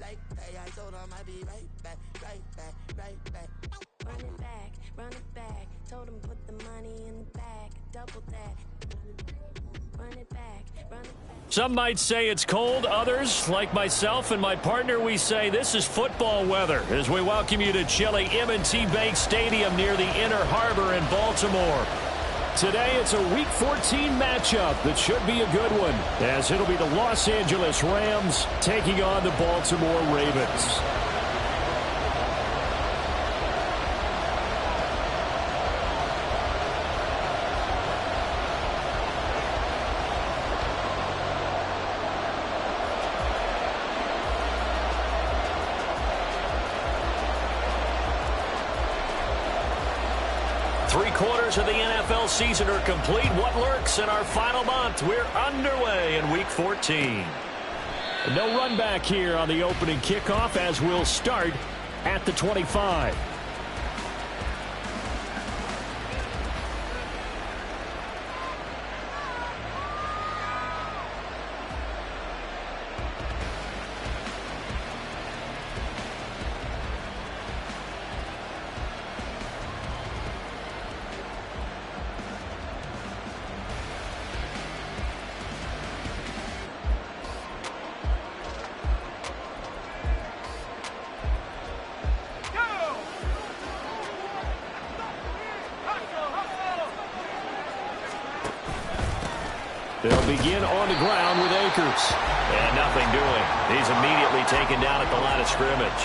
fake pay. I told him I'd be right back, right back, right back. Run it back. Told him put the money in the bag, double that. Run it back, run it back. Some might say it's cold. Others, like myself and my partner, we say this is football weather as we welcome you to chilly M&T Bank Stadium near the Inner Harbor in Baltimore. Today, it's a Week 14 matchup that should be a good one, as it'll be the Los Angeles Rams taking on the Baltimore Ravens. Three-quarters of the NFL season are complete. What lurks in our final month? We're underway in Week 14. No run back here on the opening kickoff as we'll start at the 25. They'll begin on the ground with Akers. And nothing doing. He's immediately taken down at the line of scrimmage.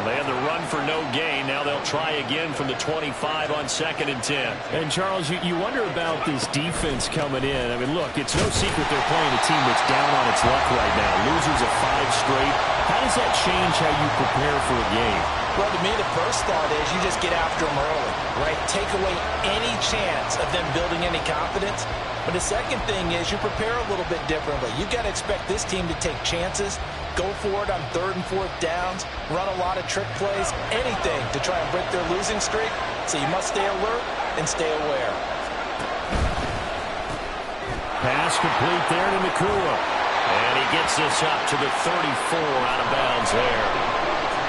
They had the run for no gain. Now they'll try again from the 25 on 2nd and 10. And, Charles, you wonder about this defense coming in. I mean, look, it's no secret they're playing a team that's down on its luck right now. Losers of 5 straight. How does that change how you prepare for a game? Well, to me, the first thought is you just get after them early, right? Take away any chance of them building any confidence. But the second thing is you prepare a little bit differently. You've got to expect this team to take chances, go for it on 3rd and 4th downs, run a lot of trick plays, anything to try and break their losing streak. So you must stay alert and stay aware. Pass complete there to Nakua. And he gets this up to the 34 out of bounds there.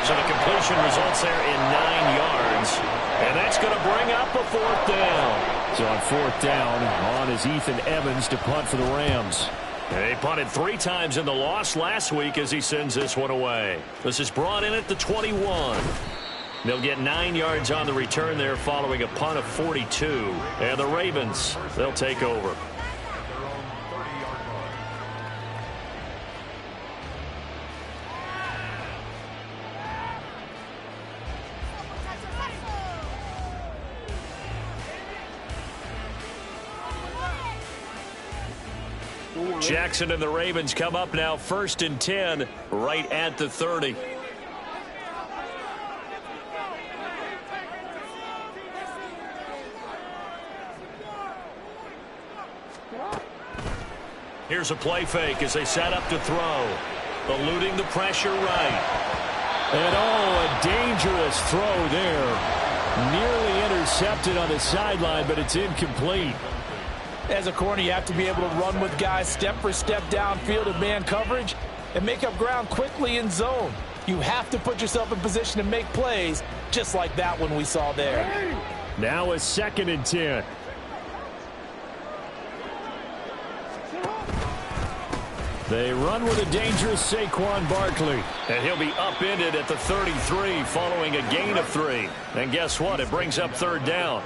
So the completion results there in 9 yards. And that's going to bring up a 4th down. So on 4th down, on is Ethan Evans to punt for the Rams. They punted 3 times in the loss last week as he sends this one away. This is brought in at the 21. They'll get 9 yards on the return there following a punt of 42. And the Ravens, they'll take over. Jackson and the Ravens come up now 1st and 10 right at the 30. Here's a play fake as they set up to throw. Eluding the pressure right. And a dangerous throw there. Nearly intercepted on the sideline, but it's incomplete. As a corner, you have to be able to run with guys step for step downfield in man coverage and make up ground quickly in zone. You have to put yourself in position to make plays, just like that one we saw there. Now a 2nd and 10. They run with a dangerous Saquon Barkley. And he'll be upended at the 33 following a gain of 3. And guess what? It brings up 3rd down.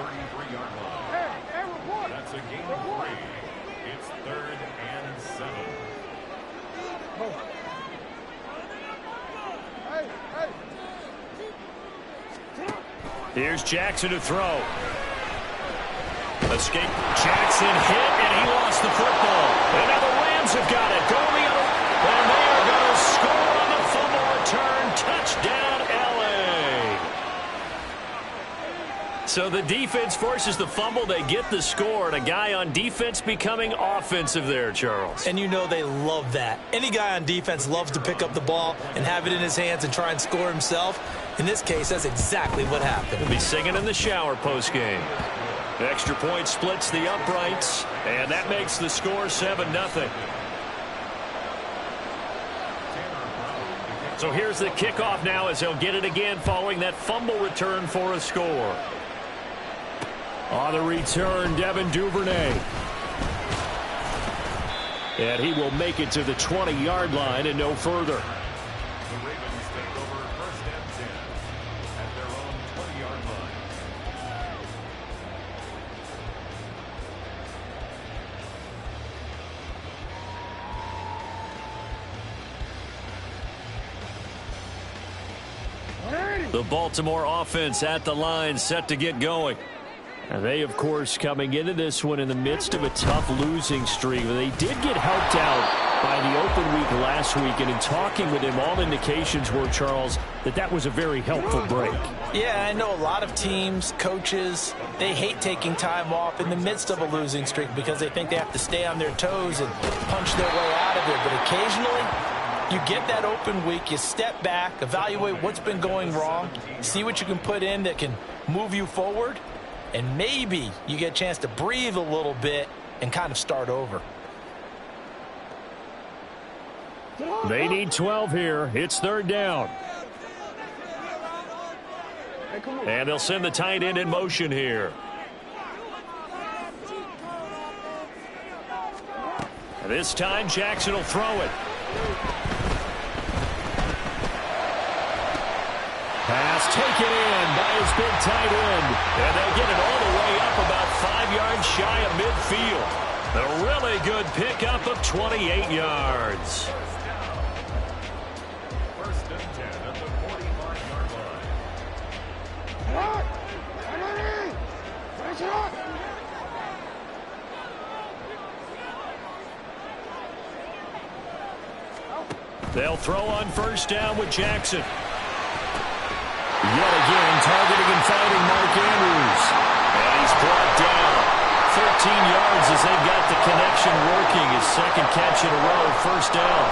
Here's Jackson to throw. Escape. Jackson hit, and he lost the football. And now the Rams have got it. Going the other. And they are going to score on the fumble return. Touchdown, L.A. So the defense forces the fumble. They get the score. And a guy on defense becoming offensive there, Charles. And you know they love that. Any guy on defense loves to pick up the ball and have it in his hands and try and score himself. In this case, that's exactly what happened. He'll be singing in the shower postgame. Extra point splits the uprights, and that makes the score 7-0. So here's the kickoff now as he'll get it again following that fumble return for a score. On the return, Devin Duvernay. And he will make it to the 20-yard line and no further. The Ravens take over first and 10 at their own 20-yard line. The Baltimore offense at the line, set to get going. And they, of course, coming into this one in the midst of a tough losing streak. They did get helped out by the open week last week, and in talking with him, all indications were, Charles, that was a very helpful break. Yeah, I know a lot of teams, coaches, they hate taking time off in the midst of a losing streak because they think they have to stay on their toes and punch their way out of it. But occasionally, you get that open week, you step back, evaluate what's been going wrong, see what you can put in that can move you forward, and maybe you get a chance to breathe a little bit and kind of start over. They need 12 here. It's third down. And they'll send the tight end in motion here. This time, Jackson will throw it. Pass taken in by his big tight end. And they'll get it all the way up about 5 yards shy of midfield. A really good pickup of 28 yards. First and 10 at the 45-yard line. They'll throw on first down with Jackson. Yet again, targeting and finding Mark Andrews. And he's brought down 13 yards as they've got the connection working. His second catch in a row, first down.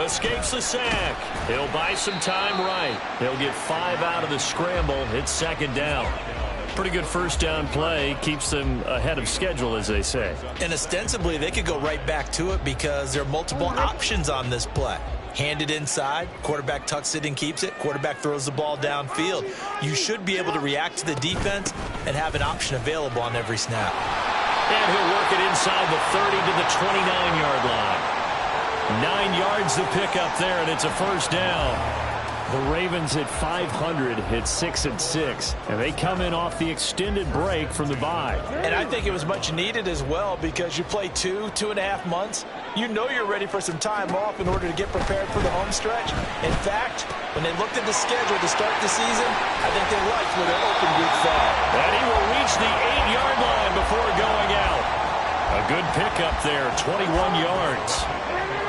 Escapes the sack. He'll buy some time right. He'll get 5 out of the scramble. It's second down. Pretty good first down play. Keeps them ahead of schedule, as they say. And ostensibly, they could go right back to it because there are multiple options on this play. Handed inside, quarterback tucks it and keeps it, quarterback throws the ball downfield. You should be able to react to the defense and have an option available on every snap. And he'll work it inside the 30 to the 29-yard line. 9 yards to pick up there, and it's a first down. The Ravens at 500 hit 6-6, and they come in off the extended break from the bye. And I think it was much needed as well because you play 2.5 months. You know you're ready for some time off in order to get prepared for the home stretch. In fact, when they looked at the schedule to start the season, I think they liked where their open week fell. And he will reach the 8-yard line before going out. A good pickup there, 21 yards.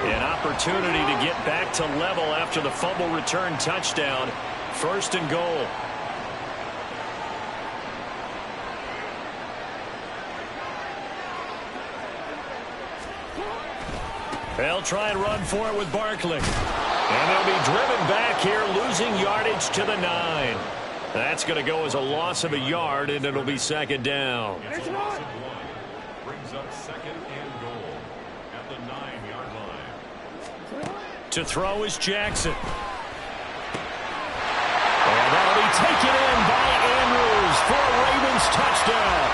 An opportunity to get back to level after the fumble return touchdown. First and goal. They'll try and run for it with Barkley. And they'll be driven back here, losing yardage to the 9. That's going to go as a loss of a yard, and it'll be second down. It's a loss of 1. Brings up second and goal at the 9-yard line. To throw is Jackson. And that'll be taken in by Andrews for a Ravens touchdown.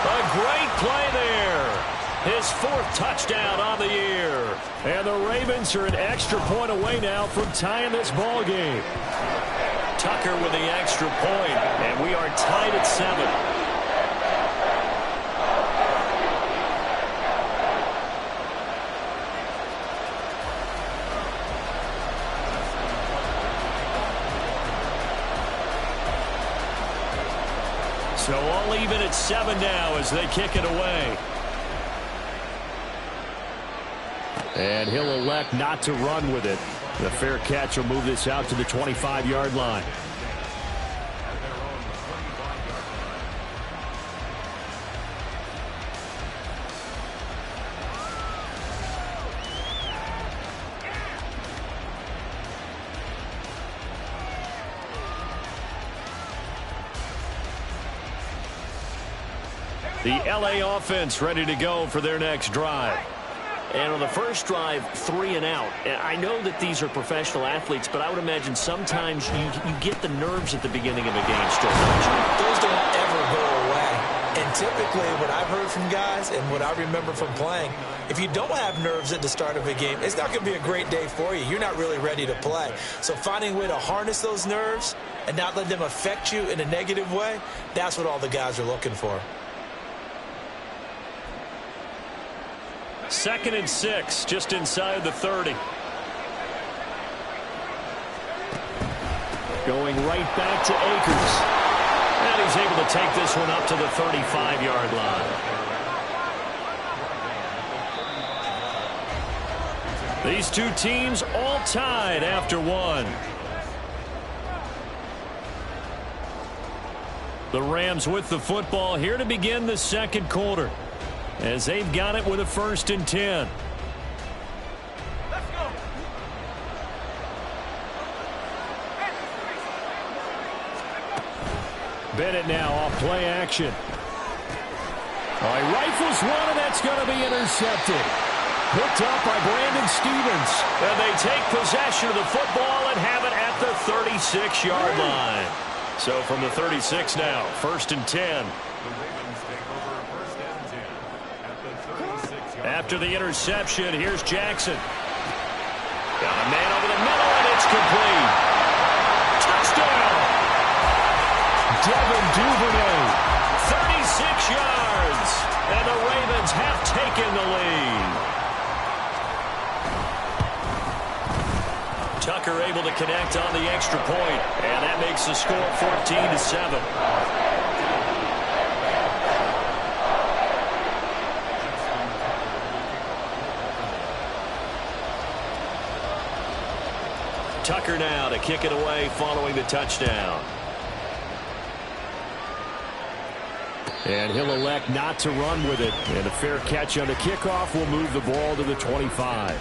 A great play there. His 4th touchdown on the year. And the Ravens are an extra point away now from tying this ball game. Tucker with the extra point, and we are tied at 7. So all even at 7 now as they kick it away. And he'll elect not to run with it. The fair catch will move this out to the 25-yard line. The LA offense ready to go for their next drive. And on the first drive, 3 and out. And I know that these are professional athletes, but I would imagine sometimes you get the nerves at the beginning of a game still. Those don't ever go away. And typically what I've heard from guys and what I remember from playing, if you don't have nerves at the start of a game, it's not going to be a great day for you. You're not really ready to play. So finding a way to harness those nerves and not let them affect you in a negative way, that's what all the guys are looking for. 2nd and 6, just inside the 30. Going right back to Akers. And he's able to take this one up to the 35-yard line. These two teams all tied after one. The Rams with the football here to begin the second quarter, as they've got it with a 1st and 10. Let's go. Bennett now off play action. All right, rifles one, and that's going to be intercepted. Picked up by Brandon Stevens. And they take possession of the football and have it at the 36-yard line. So from the 36 now, 1st and 10. After the interception, here's Jackson. Got a man over the middle, and it's complete. Touchdown! Devin Duvernay, 36 yards, and the Ravens have taken the lead. Tucker able to connect on the extra point, and that makes the score 14-7. Tucker now to kick it away following the touchdown. And he'll elect not to run with it. And a fair catch on the kickoff will move the ball to the 25.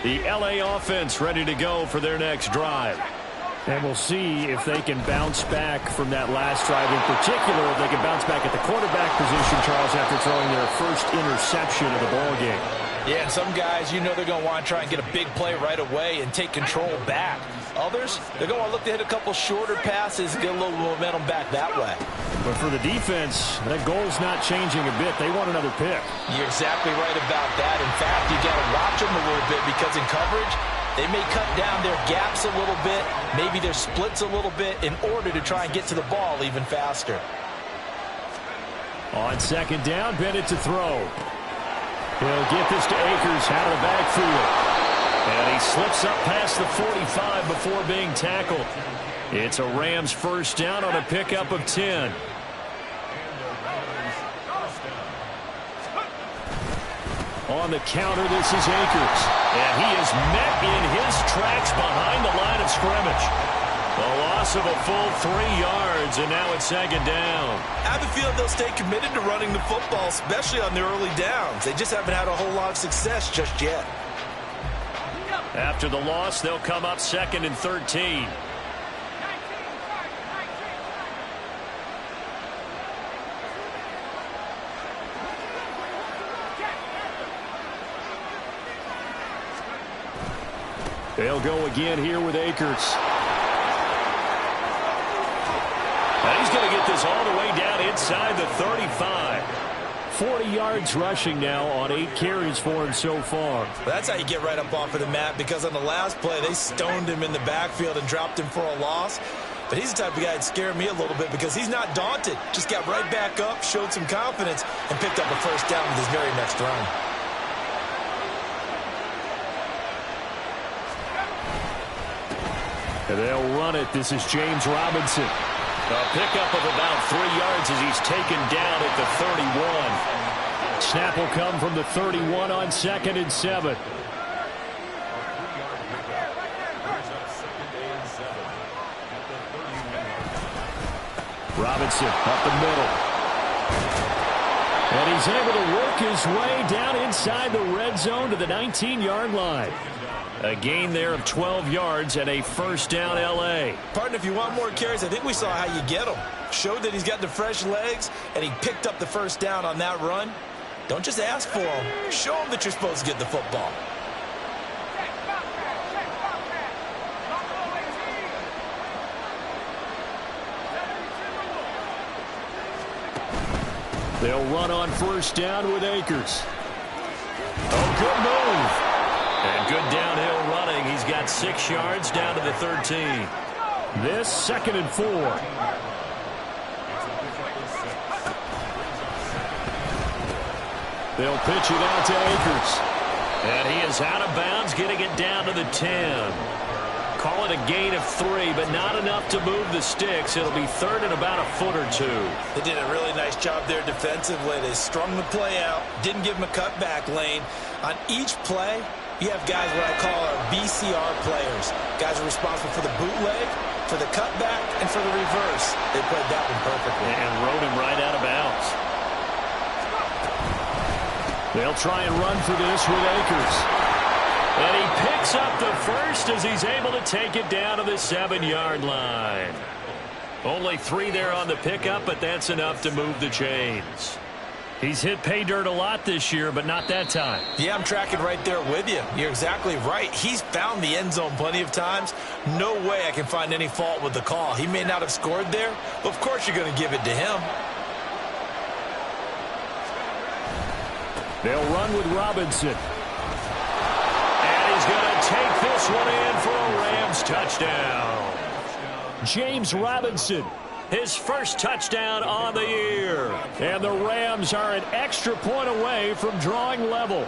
The LA offense ready to go for their next drive. And we'll see if they can bounce back from that last drive, in particular, if they can bounce back at the quarterback position, Charles, after throwing their first interception of the ball game. Yeah, and some guys, you know they're going to want to try and get a big play right away and take control back. Others, they're going to want to look to hit a couple shorter passes, get a little momentum back that way. But for the defense, that goal's not changing a bit. They want another pick. You're exactly right about that. In fact, you got to watch them a little bit because in coverage, they may cut down their gaps a little bit, maybe their splits a little bit in order to try and get to the ball even faster. On 2nd down, Bennett to throw. He'll get this to Akers out of the backfield. And he slips up past the 45 before being tackled. It's a Rams 1st down on a pickup of 10. On the counter, this is Akers. And he is met in his tracks behind the line of scrimmage. A loss of a full 3 yards, and now it's 2nd down. I have a feeling they'll stay committed to running the football, especially on the early downs. They just haven't had a whole lot of success just yet. After the loss, they'll come up 2nd and 13. They'll go again here with Akers. And he's going to get this all the way down inside the 35. 40 yards rushing now on 8 carries for him so far. That's how you get right up off of the mat, because on the last play, they stoned him in the backfield and dropped him for a loss. But he's the type of guy that scared me a little bit because he's not daunted. Just got right back up, showed some confidence, and picked up a 1st down with his very next run. And they'll run it. This is James Robinson. A pickup of about 3 yards as he's taken down at the 31. Snap will come from the 31 on 2nd and 7. Robinson up the middle. And he's able to work his way down inside the red zone to the 19-yard line. A gain there of 12 yards and a first down L.A. Partner, if you want more carries, I think we saw how you get them. Showed that he's got the fresh legs, and he picked up the first down on that run. Don't just ask for them. Show them that you're supposed to get the football. They'll run on first down with Akers. Oh, good move. And good downhill running. He's got 6 yards down to the 13. This 2nd and 4. They'll pitch it out to Akers. And he is out of bounds, getting it down to the 10. Call it a gain of 3, but not enough to move the sticks. It'll be 3rd and about a foot or 2. They did a really nice job there defensively. They strung the play out, didn't give him a cutback lane. On each play, you have guys what I call our BCR players. Guys are responsible for the bootleg, for the cutback, and for the reverse. They played that one perfectly. And rode him right out of bounds. They'll try and run for this with Akers. And he picks up the first as he's able to take it down to the 7-yard line. Only 3 there on the pickup, but that's enough to move the chains. He's hit pay dirt a lot this year, but not that time. Yeah, I'm tracking right there with you. You're exactly right. He's found the end zone plenty of times. No way I can find any fault with the call. He may not have scored there, but of course you're going to give it to him. They'll run with Robinson. And he's going to take this one in for a Rams touchdown. James Robinson, his first touchdown on the year. And the Rams are an extra point away from drawing level.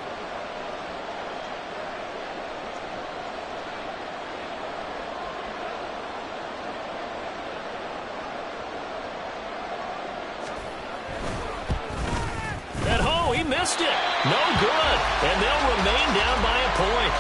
He missed it. No good. And they'll remain down by a point.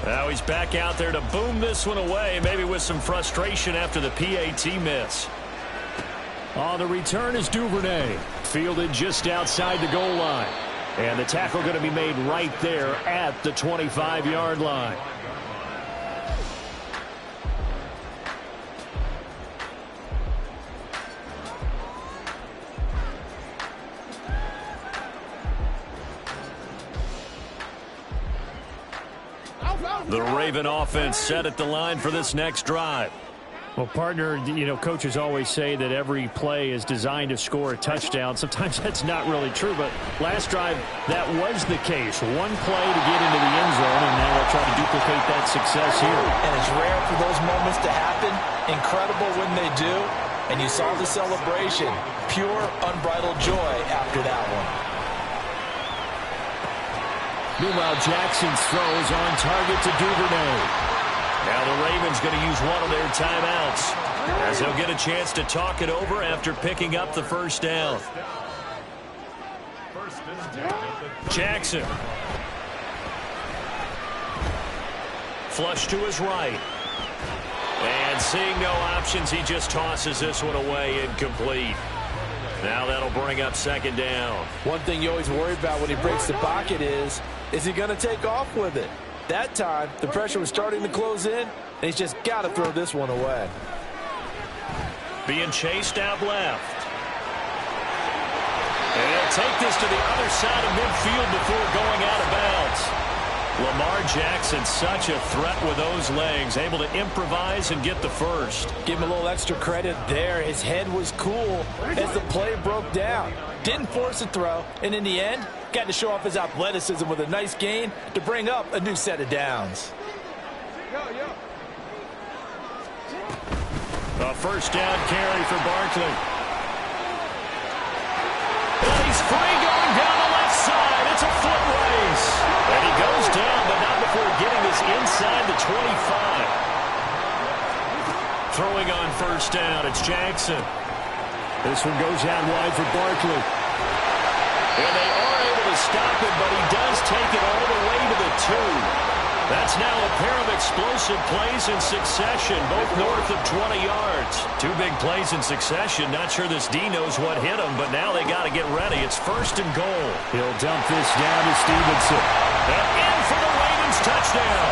Now he's back out there to boom this one away, maybe with some frustration after the PAT miss. On the return is Duvernay. Fielded just outside the goal line. And the tackle going to be made right there at the 25-yard line. The Raven offense set at the line for this next drive. Well, partner, you know, coaches always say that every play is designed to score a touchdown. Sometimes that's not really true, but last drive, that was the case. One play to get into the end zone, and now they'll try to duplicate that success here. And it's rare for those moments to happen. Incredible when they do. And you saw the celebration. Pure, unbridled joy after that one. Meanwhile, Jackson's throw is on target to Duvernay. Now the Ravens going to use one of their timeouts as they'll get a chance to talk it over after picking up the first down. Jackson. Flush to his right. And seeing no options, he just tosses this one away incomplete. Now that'll bring up 2nd down. One thing you always worry about when he breaks the pocket is he going to take off with it? That time, the pressure was starting to close in, and he's just got to throw this one away. Being chased out left. And he'll take this to the other side of midfield before going out of bounds. Lamar Jackson, such a threat with those legs, able to improvise and get the first. Give him a little extra credit there. His head was cool as the play broke down. Didn't force a throw, and in the end, got to show off his athleticism with a nice gain to bring up a new set of downs. A first down carry for Barkley. And he's free going down the left side. It's a foot race. And he goes down, but not before getting this inside the 25. Throwing on first down, it's Jackson. This one goes out wide for Barkley. And they are able to to stop it, but he does take it all the way to the 2. That's now a pair of explosive plays in succession, both north of 20 yards. 2 big plays in succession. Not sure this D knows what hit him, but now they got to get ready. It's 1st and goal. He'll dump this down to Stevenson. And in for the Ravens touchdown.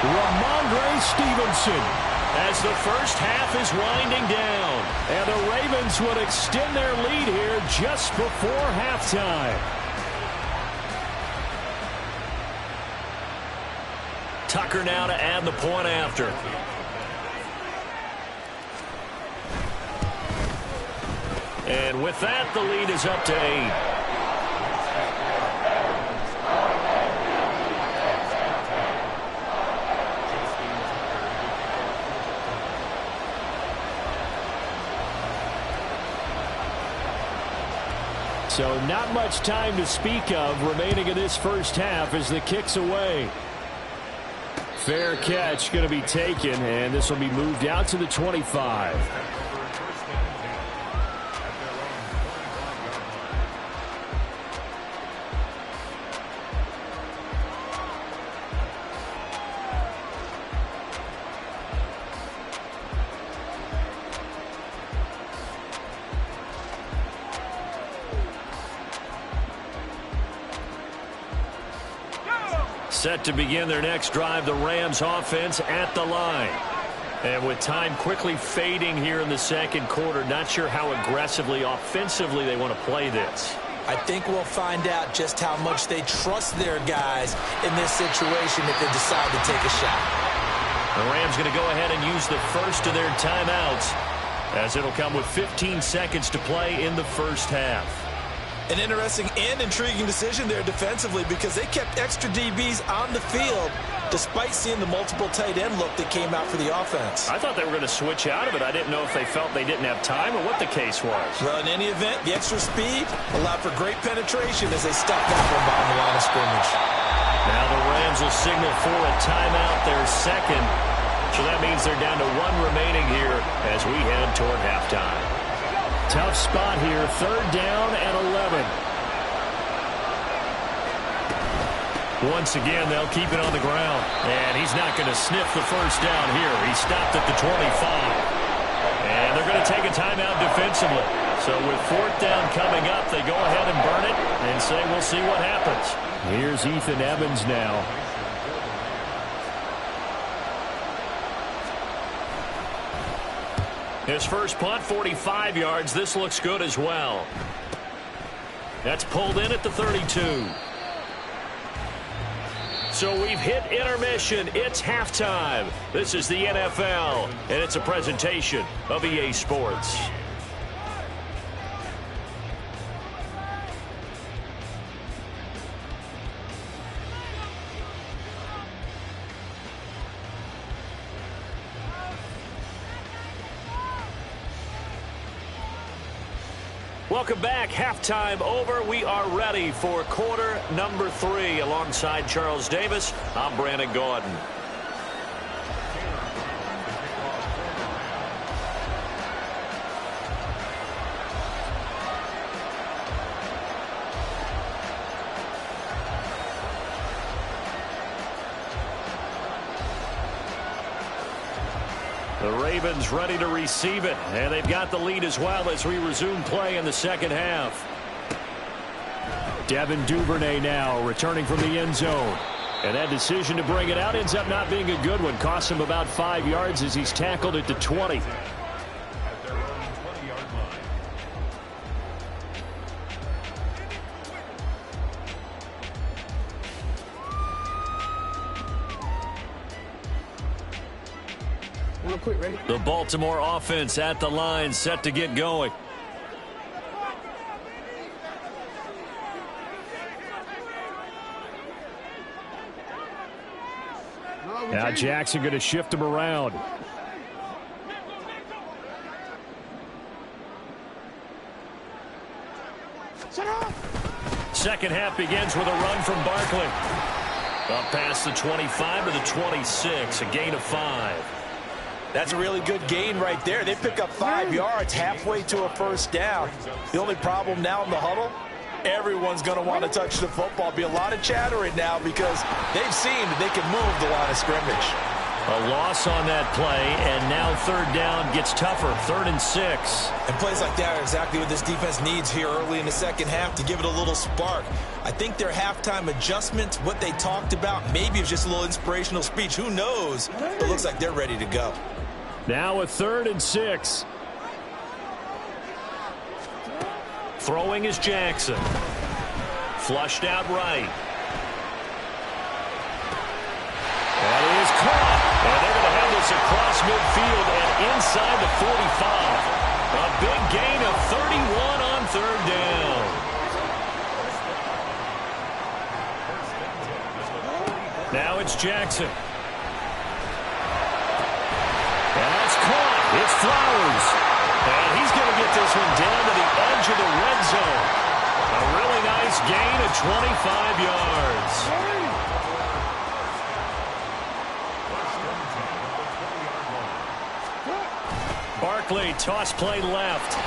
Ramondre Stevenson. As the first half is winding down. And the Ravens would extend their lead here just before halftime. Tucker now to add the point after. And with that, the lead is up to 8. So not much time to speak of remaining in this first half as the kick's away. Fair catch going to be taken, and this will be moved out to the 25. Set to begin their next drive, the Rams offense at the line. And with time quickly fading here in the second quarter, not sure how aggressively, offensively they want to play this. I think we'll find out just how much they trust their guys in this situation if they decide to take a shot. The Rams going to go ahead and use the first of their timeouts, as it'll come with 15 seconds to play in the first half. An interesting and intriguing decision there defensively because they kept extra DBs on the field despite seeing the multiple tight end look that came out for the offense. I thought they were going to switch out of it. I didn't know if they felt they didn't have time or what the case was. Well, in any event, the extra speed allowed for great penetration as they stepped out from behind the line of scrimmage. Now the Rams will signal for a timeout, their second. So that means they're down to 1 remaining here as we head toward halftime. Tough spot here, 3rd down and 11. Once again, they'll keep it on the ground. And he's not going to sniff the first down here. He stopped at the 25. And they're going to take a timeout defensively. So with 4th down coming up, they go ahead and burn it and say we'll see what happens. Here's Ethan Evans now. His first punt, 45 yards. This looks good as well. That's pulled in at the 32. So we've hit intermission. It's halftime. This is the NFL, and it's a presentation of EA Sports. Welcome back. Halftime over. We are ready for quarter number 3. Alongside Charles Davis, I'm Brandon Gordon. The Ravens ready to receive it, and they've got the lead as well as we resume play in the second half. Devin Duvernay now returning from the end zone. And that decision to bring it out ends up not being a good one. Costs him about 5 yards as he's tackled at the 20. At their own 20-yard line. Real quick, ready? The Baltimore offense at the line, set to get going. Now Jackson going to shift him around. Second half begins with a run from Barkley. Up past the 25 to the 26, a gain of 5. That's a really good gain right there. They pick up 5 yards halfway to a first down. The only problem now in the huddle, everyone's going to want to touch the football. Be a lot of chatter right now because they've seen that they can move the line of scrimmage. A loss on that play, and now third down gets tougher, 3rd and 6. And plays like that are exactly what this defense needs here early in the second half to give it a little spark. I think their halftime adjustments, what they talked about, maybe it was just a little inspirational speech. Who knows? But it looks like they're ready to go. Now a 3rd and 6. Throwing is Jackson. Flushed out right. That is caught. And they're going to have this across midfield and inside the 45. A big gain of 31 on 3rd down. Now it's Jackson. That's caught. It's Flowers. And he's going to get this one down to the edge of the red zone. A really nice gain of 25 yards. Barkley, toss play left.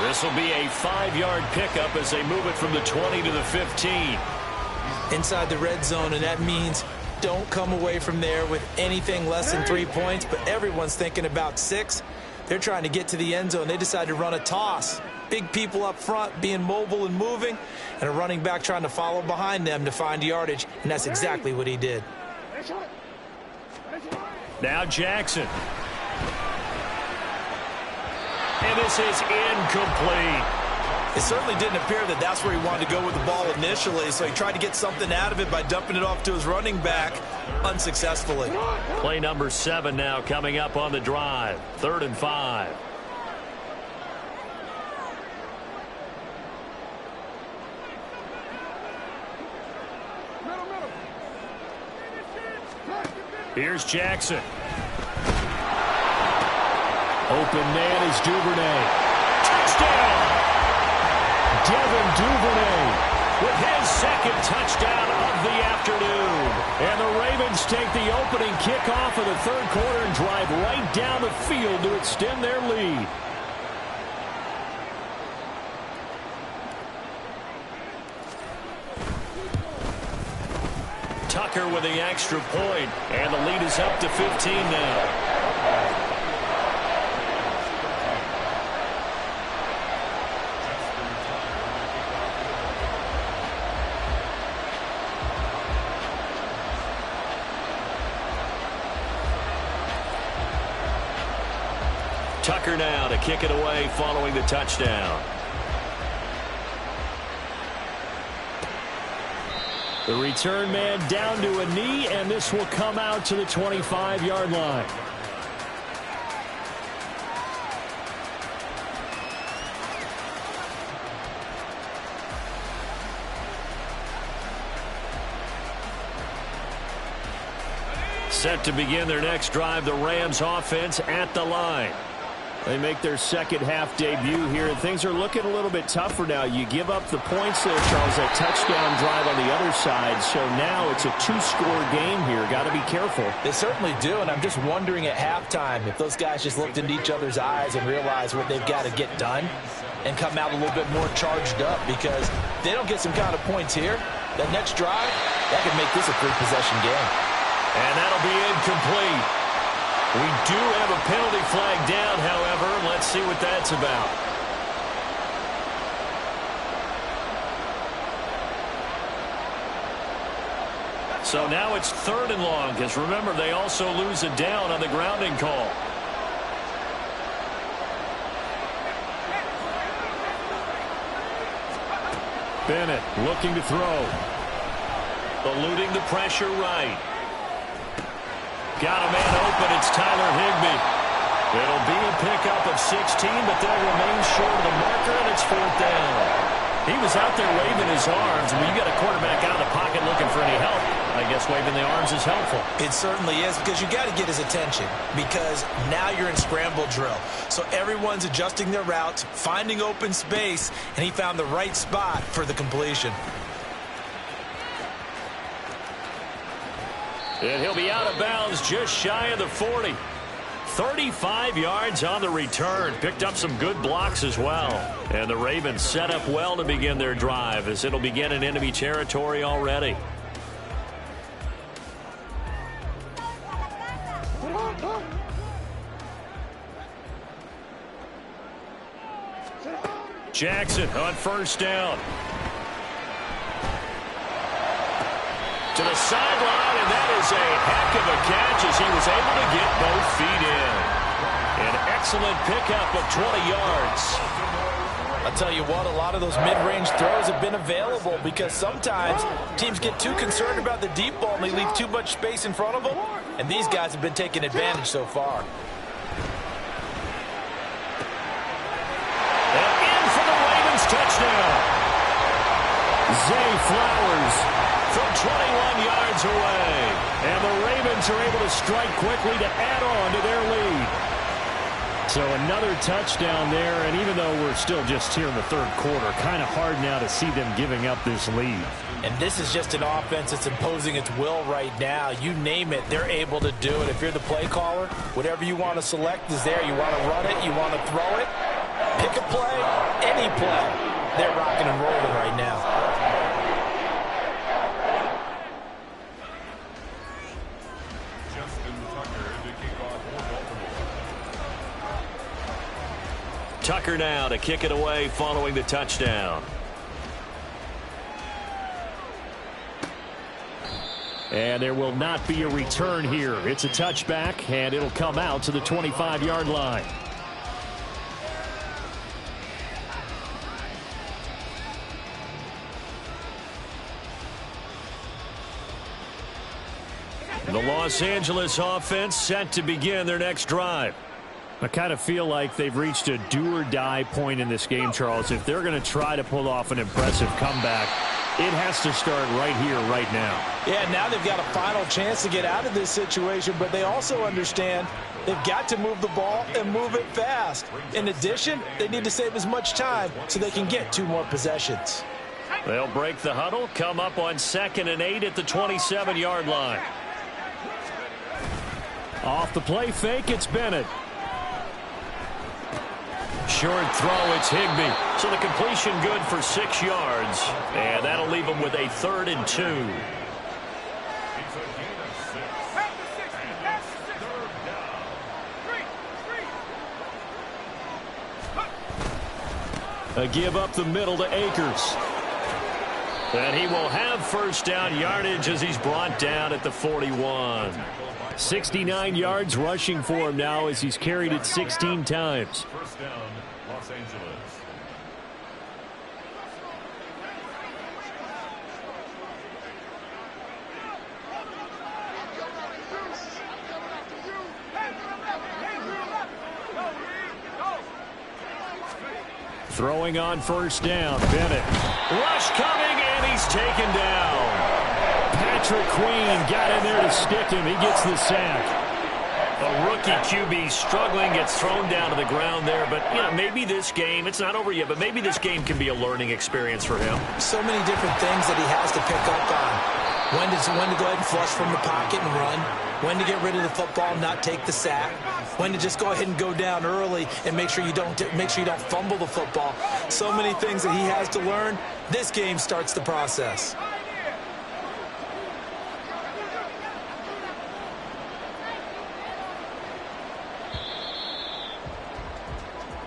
This will be a 5-yard pickup as they move it from the 20 to the 15. Inside the red zone, and that means don't come away from there with anything less than 3 points, but everyone's thinking about 6. They're trying to get to the end zone. They decide to run a toss. Big people up front being mobile and moving, and a running back trying to follow behind them to find yardage, and that's exactly what he did. Now Jackson. And this is incomplete. It certainly didn't appear that that's where he wanted to go with the ball initially, so he tried to get something out of it by dumping it off to his running back unsuccessfully. Play number 7 now coming up on the drive. 3rd and 5. Here's Jackson. Open man is Duvernay. Touchdown! Devin Duvernay with his second touchdown of the afternoon. And the Ravens take the opening kickoff of the 3rd quarter and drive right down the field to extend their lead. Tucker with the extra point, and the lead is up to 15 now. Tucker now to kick it away following the touchdown. The return man down to a knee, and this will come out to the 25-yard line. Set to begin their next drive, the Rams offense at the line. They make their second half debut here, and things are looking a little bit tougher now. You give up the points there, Charles, that touchdown drive on the other side. So now it's a 2-score game here. Got to be careful. They certainly do, and I'm just wondering at halftime if those guys just looked into each other's eyes and realized what they've got to get done and come out a little bit more charged up, because if they don't get some kind of points here, that next drive, that could make this a 3-possession game. And that'll be incomplete. We do have a penalty flag down, however. Let's see what that's about. So now it's 3rd and long, because remember, they also lose a down on the grounding call. Bennett looking to throw. Eluding the pressure right. Got a man open. It's Tyler Higbee. It'll be a pickup of 16, but they'll remain short of the marker, and it's 4th down. He was out there waving his arms. When you got a quarterback out of the pocket looking for any help, I guess waving the arms is helpful. It certainly is, because you got to get his attention, because now you're in scramble drill. So everyone's adjusting their routes, finding open space, and he found the right spot for the completion. And he'll be out of bounds just shy of the 40. 35 yards on the return. Picked up some good blocks as well. And the Ravens set up well to begin their drive as it'll begin in enemy territory already. Jackson on first down. To the sideline, and that is a heck of a catch as he was able to get both feet in. An excellent pickup of 20 yards. I'll tell you what, a lot of those mid-range throws have been available because sometimes teams get too concerned about the deep ball and they leave too much space in front of them, and these guys have been taking advantage so far. And in for the Ravens touchdown. Zay Flowers from 21 yards away. And the Ravens are able to strike quickly to add on to their lead. So another touchdown there, and even though we're still just here in the third quarter, kind of hard now to see them giving up this lead. And this is just an offense that's imposing its will right now. You name it, they're able to do it. If you're the play caller, whatever you want to select is there. You want to run it, you want to throw it, pick a play, any play. They're rocking and rolling right now. Tucker now to kick it away following the touchdown. And there will not be a return here. It's a touchback, and it'll come out to the 25-yard line. The Los Angeles offense set to begin their next drive. I kind of feel like they've reached a do-or-die point in this game, Charles. If they're going to try to pull off an impressive comeback, it has to start right here, right now. Yeah, now they've got a final chance to get out of this situation, but they also understand they've got to move the ball and move it fast. In addition, they need to save as much time so they can get 2 more possessions. They'll break the huddle, come up on 2nd and 8 at the 27-yard line. Off the play fake, it's Bennett. Short throw, it's Higbee. So the completion good for 6 yards. And that'll leave them with a 3rd and 2. A give up the middle to Akers. And he will have first down yardage as he's brought down at the 41. 69 yards rushing for him now as he's carried it 16 times. First down, Los Angeles. Throwing on first down, Bennett. Rush coming, and he's taken down. Patrick Queen got in there to stick him. He gets the sack. A rookie QB struggling, gets thrown down to the ground there. But, you know, maybe this game, it's not over yet, but maybe this game can be a learning experience for him. So many different things that he has to pick up on. When to go ahead and flush from the pocket and run. When to get rid of the football and not take the sack. When to just go ahead and go down early and make sure you don't fumble the football. So many things that he has to learn. This game starts the process.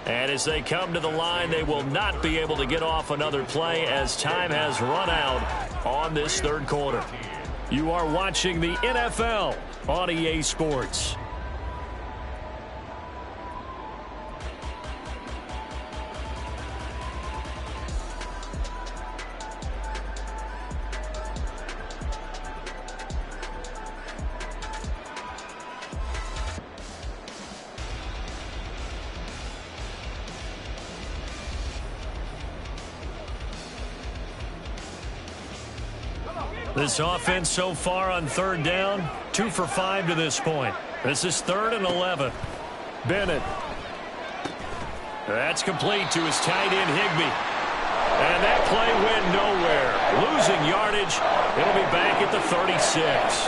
And as they come to the line, they will not be able to get off another play as time has run out on this third quarter. You are watching the NFL on EA Sports. This offense so far on third down, 2 for 5 to this point. This is 3rd and 11. Bennett. That's complete to his tight end, Higbee. And that play went nowhere. Losing yardage. It'll be back at the 36.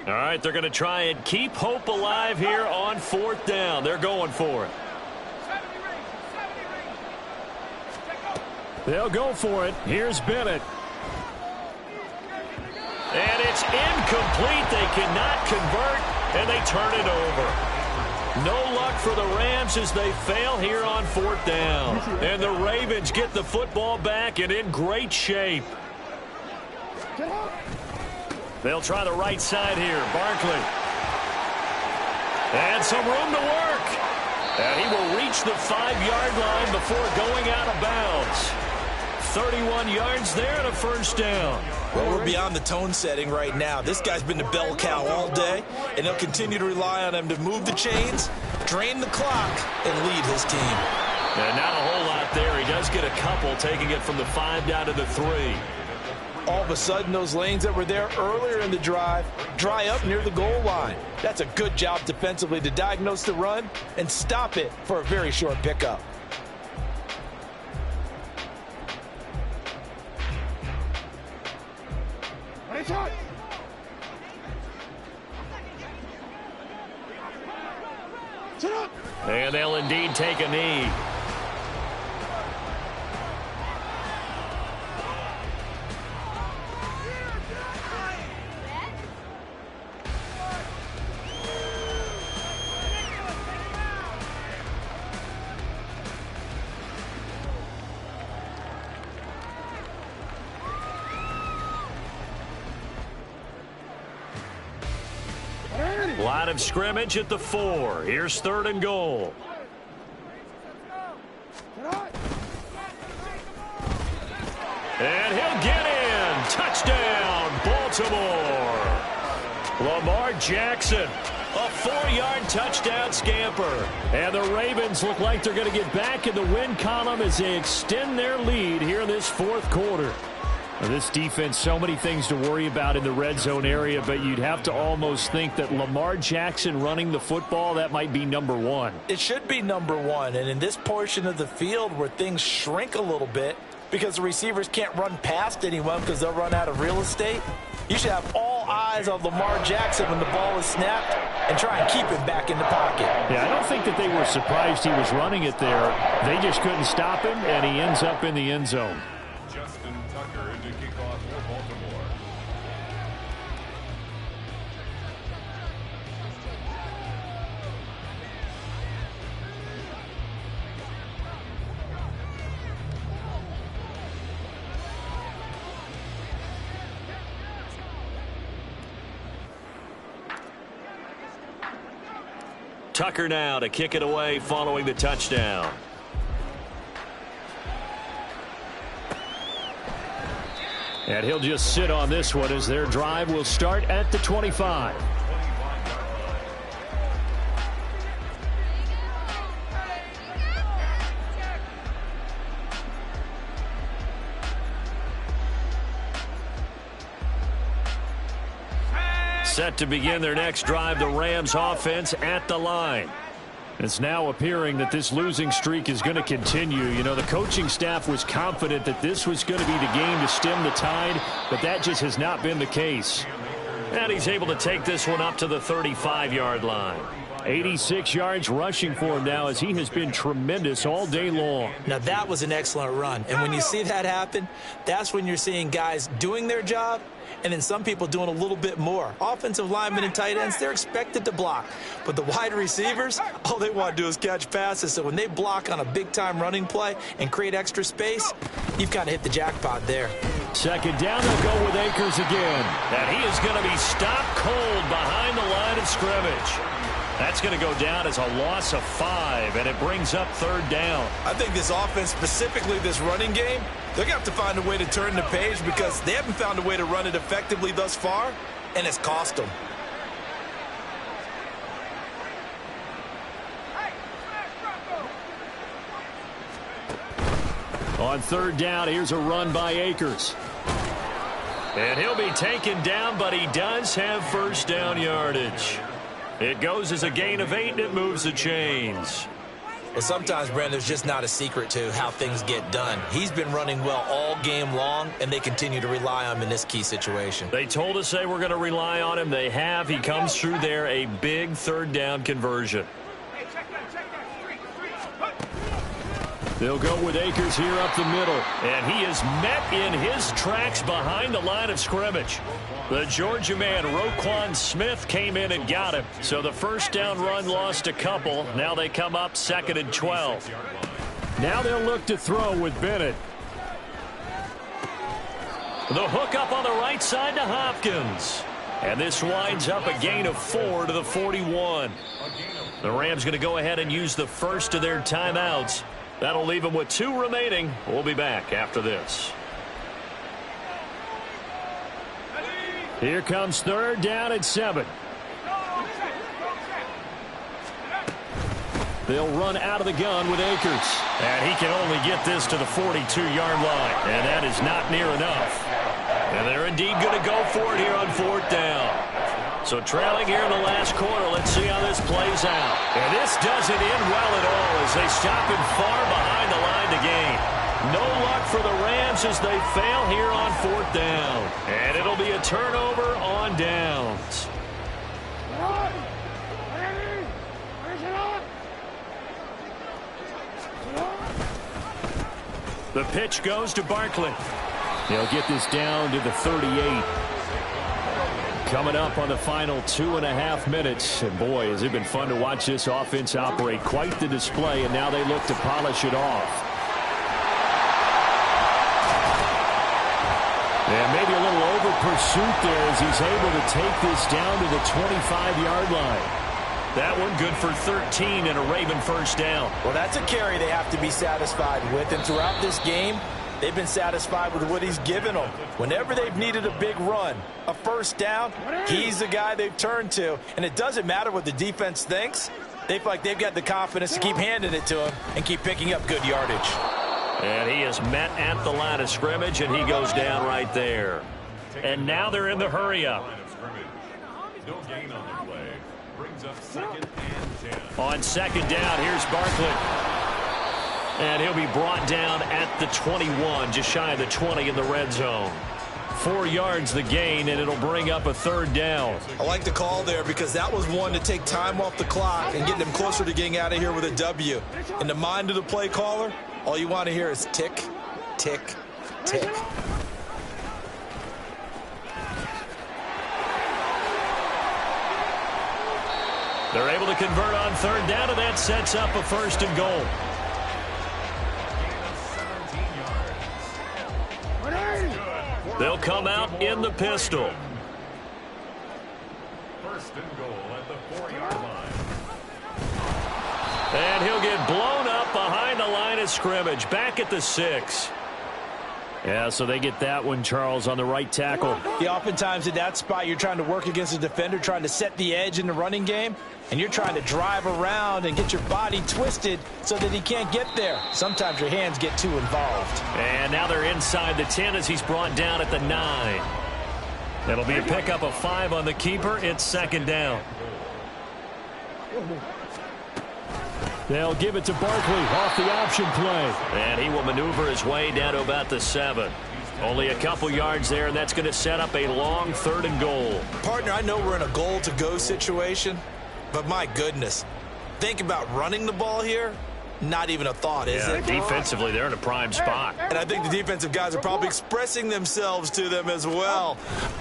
All right, they're going to try and keep hope alive here on 4th down. They're going for it. They'll go for it. Here's Bennett. And it's incomplete. They cannot convert, and they turn it over. No luck for the Rams as they fail here on 4th down. And the Ravens get the football back and in great shape. They'll try the right side here. Barkley. And some room to work. And he will reach the 5-yard line before going out of bounds. 31 yards there and a first down. Well, we're beyond the tone setting right now. This guy's been the bell cow all day, and they'll continue to rely on him to move the chains, drain the clock, and lead his team. And not a whole lot there. He does get a couple, taking it from the 5 down to the 3. All of a sudden, those lanes that were there earlier in the drive dry up near the goal line. That's a good job defensively to diagnose the run and stop it for a very short pickup. And they'll indeed take a knee. Line of scrimmage at the 4. Here's 3rd and goal. And he'll get in. Touchdown, Baltimore. Lamar Jackson, a 4-yard touchdown scamper. And the Ravens look like they're going to get back in the win column as they extend their lead here in this 4th quarter. Now, this defense, so many things to worry about in the red zone area, but you'd have to almost think that Lamar Jackson running the football, that might be number 1. It should be number 1, and in this portion of the field where things shrink a little bit because the receivers can't run past anyone because they'll run out of real estate, you should have all eyes on Lamar Jackson when the ball is snapped and try and keep him back in the pocket. Yeah, I don't think that they were surprised he was running it there. They just couldn't stop him, and he ends up in the end zone. Tucker to kick off for Baltimore. Tucker now to kick it away following the touchdown. And he'll just sit on this one as their drive will start at the 25. Set to begin their next drive, the Rams offense at the line. It's now appearing that this losing streak is going to continue. You know, the coaching staff was confident that this was going to be the game to stem the tide, but that just has not been the case. And he's able to take this one up to the 35-yard line. 86 yards rushing for him now as he has been tremendous all day long. Now, that was an excellent run. And when you see that happen, that's when you're seeing guys doing their job and then some people doing a little bit more. Offensive linemen and tight ends, they're expected to block. But the wide receivers, all they want to do is catch passes. So when they block on a big-time running play and create extra space, you've kind of hit the jackpot there. Second down, they'll go with Akers again. And he is going to be stopped cold behind the line of scrimmage. That's going to go down as a loss of 5, and it brings up 3rd down. I think this offense, specifically this running game, they're going to have to find a way to turn the page because they haven't found a way to run it effectively thus far, and it's cost them. On 3rd down, here's a run by Akers. And he'll be taken down, but he does have first down yardage. It goes as a gain of 8, and it moves the chains. Well, sometimes, Brandon, there's just not a secret to how things get done. He's been running well all game long, and they continue to rely on him in this key situation. They told us they were going to rely on him. They have. He comes through there, a big third down conversion. They'll go with Akers here up the middle. And he is met in his tracks behind the line of scrimmage. The Georgia man, Roquan Smith, came in and got him. So the first down run lost a couple. Now they come up 2nd and 12. Now they'll look to throw with Bennett. The hook up on the right side to Hopkins. And this winds up a gain of 4 to the 41. The Rams going to go ahead and use the first of their timeouts. That'll leave them with 2 remaining. We'll be back after this. Here comes 3rd down and 7. They'll run out of the gun with Akers. And he can only get this to the 42-yard line. And that is not near enough. And they're indeed going to go for it here on 4th down. So trailing here in the last quarter, let's see how this plays out. And this doesn't end well at all as they stop him far behind the line to gain. No luck for the Rams as they fail here on 4th down. And it'll be a turnover on downs. The pitch goes to Barkley. He'll get this down to the 38. Coming up on the final 2.5 minutes. And boy, has it been fun to watch this offense operate. Quite the display, and now they look to polish it off. And maybe a little over pursuit there as he's able to take this down to the 25-yard line. That one good for 13 and a Raven first down. Well, that's a carry they have to be satisfied with. And throughout this game, they've been satisfied with what he's given them. Whenever they've needed a big run, a first down, he's the guy they've turned to. And it doesn't matter what the defense thinks. They feel like they've got the confidence to keep handing it to him and keep picking up good yardage. And he is met at the line of scrimmage, and he goes down right there. And now they're in the hurry-up. No gain on the play. Brings up 2nd and 10. On 2nd down, here's Barkley. And he'll be brought down at the 21, just shy of the 20 in the red zone. 4 yards the gain, and it'll bring up a 3rd down. I like the call there because that was one to take time off the clock and get them closer to getting out of here with a W. In the mind of the play caller, all you want to hear is tick, tick, tick. They're able to convert on 3rd down, and that sets up a 1st and goal. They'll come out in the pistol. 1st and goal at the 4-yard line. And he'll get blown up behind the line of scrimmage, back at the 6. Yeah, so they get that one, Charles, on the right tackle. Yeah, oftentimes in that spot, you're trying to work against a defender, trying to set the edge in the running game, and you're trying to drive around and get your body twisted so that he can't get there. Sometimes your hands get too involved. And now they're inside the 10 as he's brought down at the 9. It'll be a pickup of 5 on the keeper. It's 2nd down. They'll give it to Barkley off the option play. And he will maneuver his way down to about the 7. Only a couple yards there, and that's going to set up a long 3rd and goal. Partner, I know we're in a goal-to-go situation, but my goodness, think about running the ball here. Not even a thought, is it? Defensively, they're in a prime spot. And I think the defensive guys are probably expressing themselves to them as well.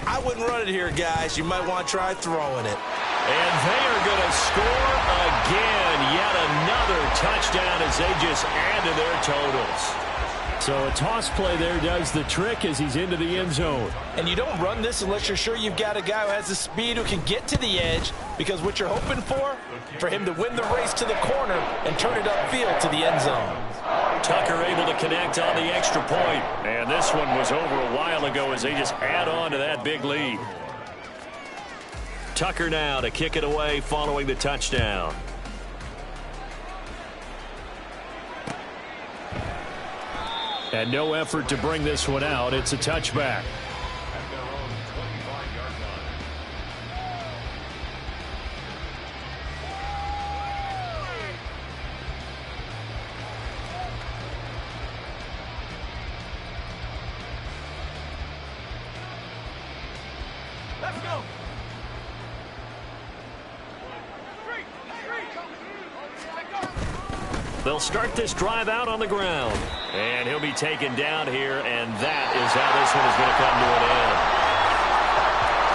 I wouldn't run it here, guys. You might want to try throwing it. And they are going to score again. Yet another touchdown as they just add to their totals. So a toss play there does the trick as he's into the end zone. And you don't run this unless you're sure you've got a guy who has the speed who can get to the edge, because what you're hoping for him to win the race to the corner and turn it upfield to the end zone. Tucker able to connect on the extra point. And this one was over a while ago as they just add on to that big lead. Tucker now to kick it away following the touchdown. And no effort to bring this one out. It's a touchback. At their own 25-yard line. Let's go. They'll start this drive out on the ground. And he'll be taken down here, and that is how this one is going to come to an end.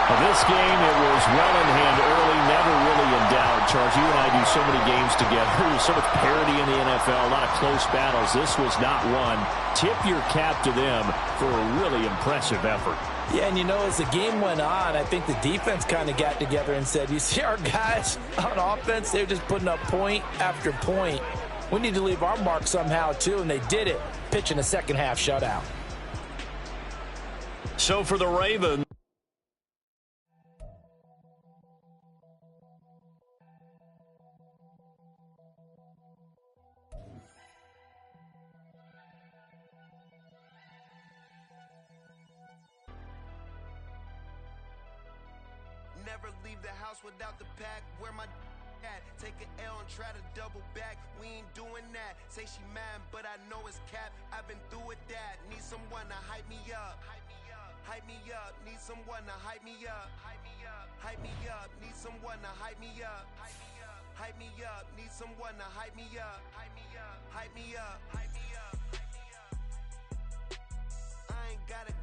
Well, this game, it was well in hand early, never really in doubt. Charles, you and I do so many games together. There's so much parity in the NFL, a lot of close battles. This was not one. Tip your cap to them for a really impressive effort. Yeah, and you know, as the game went on, I think the defense kind of got together and said, you see our guys on offense, they're just putting up point after point. We need to leave our mark somehow, too, and they did it, pitching a second-half shutout. So for the Ravens, Never leave the house without the pack. Where my at? Take an L and try to double back. We ain't doing that. Say she mad, but I know it's cap. I've been through with that. Need someone to hype me up. Hype me up. Hype me up. Need someone to hype me up. Hype me up. Hype me up. Need someone to hype me up. Hype me up. Hype me up. Need someone to hype me up. Hype me up. Hype me up. Hype me up. I ain't gotta